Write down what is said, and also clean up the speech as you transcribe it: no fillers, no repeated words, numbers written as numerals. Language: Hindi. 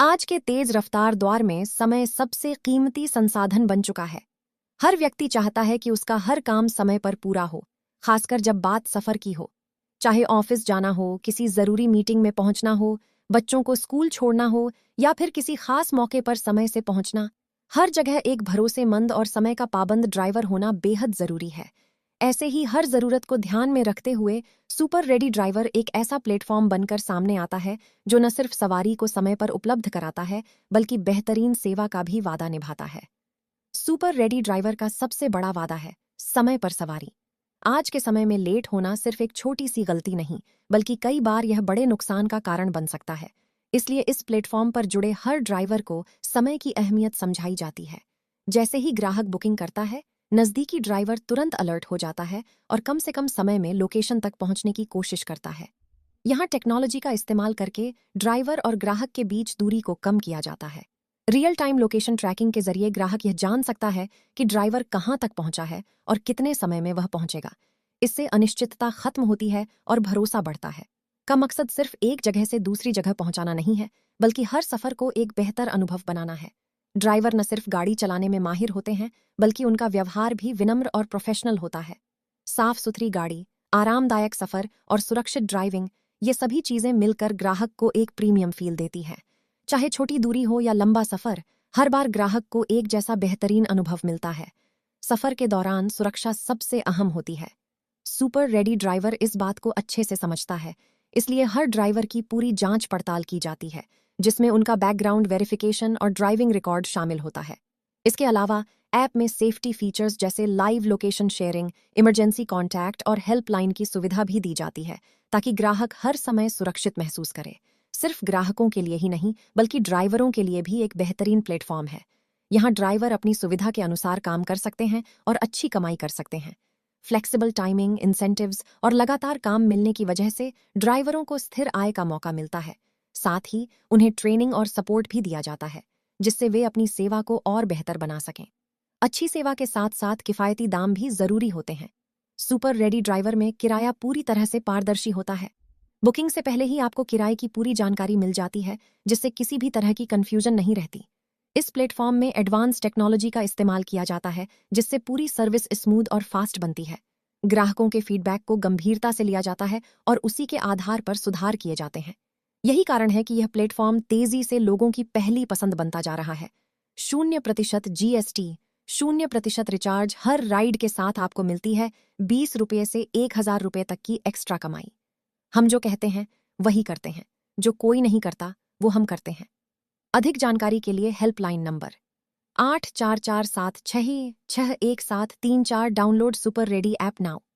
आज के तेज रफ्तार दौर में समय सबसे कीमती संसाधन बन चुका है। हर व्यक्ति चाहता है कि उसका हर काम समय पर पूरा हो, खासकर जब बात सफर की हो। चाहे ऑफिस जाना हो, किसी जरूरी मीटिंग में पहुंचना हो, बच्चों को स्कूल छोड़ना हो या फिर किसी खास मौके पर समय से पहुंचना, हर जगह एक भरोसेमंद और समय का पाबंद ड्राइवर होना बेहद जरूरी है। ऐसे ही हर जरूरत को ध्यान में रखते हुए सुपर रेडी ड्राइवर एक ऐसा प्लेटफॉर्म बनकर सामने आता है जो न सिर्फ सवारी को समय पर उपलब्ध कराता है बल्कि बेहतरीन सेवा का भी वादा निभाता है। सुपर रेडी ड्राइवर का सबसे बड़ा वादा है समय पर सवारी। आज के समय में लेट होना सिर्फ एक छोटी सी गलती नहीं, बल्कि कई बार यह बड़े नुकसान का कारण बन सकता है। इसलिए इस प्लेटफॉर्म पर जुड़े हर ड्राइवर को समय की अहमियत समझाई जाती है। जैसे ही ग्राहक बुकिंग करता है, नज़दीकी ड्राइवर तुरंत अलर्ट हो जाता है और कम से कम समय में लोकेशन तक पहुंचने की कोशिश करता है। यहाँ टेक्नोलॉजी का इस्तेमाल करके ड्राइवर और ग्राहक के बीच दूरी को कम किया जाता है। रियल टाइम लोकेशन ट्रैकिंग के जरिए ग्राहक यह जान सकता है कि ड्राइवर कहाँ तक पहुंचा है और कितने समय में वह पहुंचेगा। इससे अनिश्चितता खत्म होती है और भरोसा बढ़ता है। का मकसद सिर्फ एक जगह से दूसरी जगह पहुंचाना नहीं है, बल्कि हर सफर को एक बेहतर अनुभव बनाना है। ड्राइवर न सिर्फ गाड़ी चलाने में माहिर होते हैं, बल्कि उनका व्यवहार भी विनम्र और प्रोफेशनल होता है। साफ सुथरी गाड़ी, आरामदायक सफर और सुरक्षित ड्राइविंग, ये सभी चीजें मिलकर ग्राहक को एक प्रीमियम फील देती हैं। चाहे छोटी दूरी हो या लंबा सफर, हर बार ग्राहक को एक जैसा बेहतरीन अनुभव मिलता है। सफर के दौरान सुरक्षा सबसे अहम होती है। सुपर रेडी ड्राइवर इस बात को अच्छे से समझता है, इसलिए हर ड्राइवर की पूरी जांच पड़ताल की जाती है, जिसमें उनका बैकग्राउंड वेरिफिकेशन और ड्राइविंग रिकॉर्ड शामिल होता है। इसके अलावा ऐप में सेफ्टी फीचर्स जैसे live location sharing, emergency contact और हेल्पलाइन की सुविधा भी दी जाती है, ताकि ग्राहक हर समय सुरक्षित महसूस करे। सिर्फ ग्राहकों के लिए ही नहीं, बल्कि ड्राइवरों के लिए भी एक बेहतरीन प्लेटफॉर्म है। यहाँ ड्राइवर अपनी सुविधा के अनुसार काम कर सकते हैं और अच्छी कमाई कर सकते हैं। फ्लेक्सिबल टाइमिंग, इंसेंटिव्स और लगातार काम मिलने की वजह से ड्राइवरों को स्थिर आय का मौका मिलता है। साथ ही उन्हें ट्रेनिंग और सपोर्ट भी दिया जाता है, जिससे वे अपनी सेवा को और बेहतर बना सकें। अच्छी सेवा के साथ साथ किफ़ायती दाम भी ज़रूरी होते हैं। सुपर रेडी ड्राइवर में किराया पूरी तरह से पारदर्शी होता है। बुकिंग से पहले ही आपको किराए की पूरी जानकारी मिल जाती है, जिससे किसी भी तरह की कन्फ्यूजन नहीं रहती। इस प्लेटफॉर्म में एडवांस टेक्नोलॉजी का इस्तेमाल किया जाता है, जिससे पूरी सर्विस स्मूथ और फास्ट बनती है। ग्राहकों के फीडबैक को गंभीरता से लिया जाता है और उसी के आधार पर सुधार किए जाते हैं। यही कारण है कि यह प्लेटफॉर्म तेजी से लोगों की पहली पसंद बनता जा रहा है। 0% GST, 0% रिचार्ज हर राइड के साथ आपको मिलती है 20 रुपये से 1000 रुपये तक की एक्स्ट्रा कमाई। हम जो कहते हैं वही करते हैं, जो कोई नहीं करता वो हम करते हैं। अधिक जानकारी के लिए helpline number 8447661734 download super ready app now.